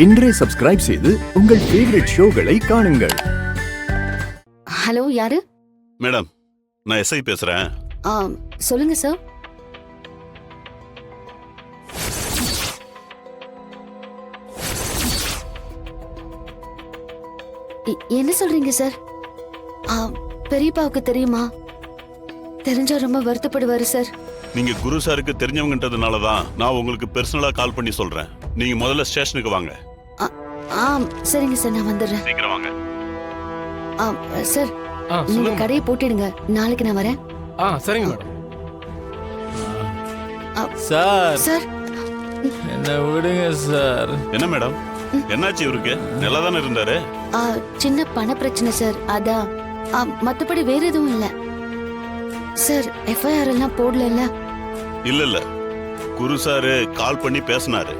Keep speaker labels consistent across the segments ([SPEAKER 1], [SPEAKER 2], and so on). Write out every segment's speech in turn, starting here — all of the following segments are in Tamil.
[SPEAKER 1] இன்றே சப்ஸ்கிரைப் செய்து உங்கள் ஃபேவரட் ஷோகளை காணுங்கள்.
[SPEAKER 2] ஹலோ, யாரு?
[SPEAKER 3] மேடம், நான் எஸ்ஐ பேசுறேன்.
[SPEAKER 2] சொல்லுங்க சார். என்ன சொல்றீங்க சார்? பெரியப்பாவுக்கு தெரியுமா? தெரிஞ்சா ரொம்ப வருத்தப்படுவாரு சார்.
[SPEAKER 3] நீங்க குரு சாருக்கு தெரிஞ்சவங்கன்றதுனால தான் நான் உங்களுக்கு பர்சனலா கால் பண்ணி சொல்றேன். நீங்க முதல்ல ஸ்டேஷனுக்கு வாங்க.
[SPEAKER 2] சரிங்க சார், நான் வந்துடுறேன்.
[SPEAKER 3] சீக்கிரம் வாங்க.
[SPEAKER 2] சார், நீங்க கடையை போட்டிடுங்க. நாளைக்கு நான் வரேன்.
[SPEAKER 4] சரிங்க மேடம்.
[SPEAKER 5] சார்
[SPEAKER 2] சார்,
[SPEAKER 5] என்ன விடுங்க சார்.
[SPEAKER 3] என்ன மேடம், என்னாச்சு? இவருக்கு நல்லா தானே இருந்தாரு.
[SPEAKER 2] சின்ன பண பிரச்சனை சார், அதான். மத்தபடி வேற எதுவும் இல்ல சார். எஃப்ஐஆர் எல்லாம் போடல.
[SPEAKER 3] இல்ல குரு சாரு கால் பண்ணி பேசினாரு.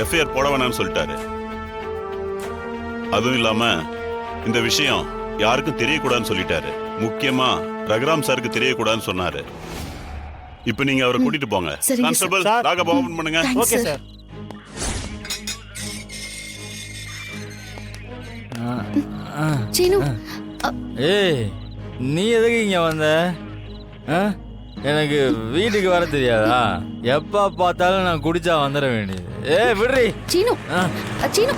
[SPEAKER 3] எஃப்ஐஆர் போட வேணாம்னு சொல்லிட்டாரு. அதுவும் இல்லாம இந்த விஷயம் யாருக்கும் தெரியக்கூடாதுன்னு சொல்லிட்டாரு. முக்கியமா ரகுராம் சாருக்கு தெரியக்கூடாதுன்னு சொன்னாரு. இப்ப நீங்க அவரை கூட்டிட்டு போங்க. கான்ஸ்டபிள், ராகப் ஓபன் பண்ணுங்க.
[SPEAKER 4] Okay sir.
[SPEAKER 2] சீனு,
[SPEAKER 5] ஏய், நீ எதுக்கு இங்க வந்த? எனக்கு வீட்டுக்கு வர தெரியாதா? எப்ப பார்த்தாலும் நான் குடிச்சா வந்துட வேண்டியது. விடுறி
[SPEAKER 2] சீனு. சீனு,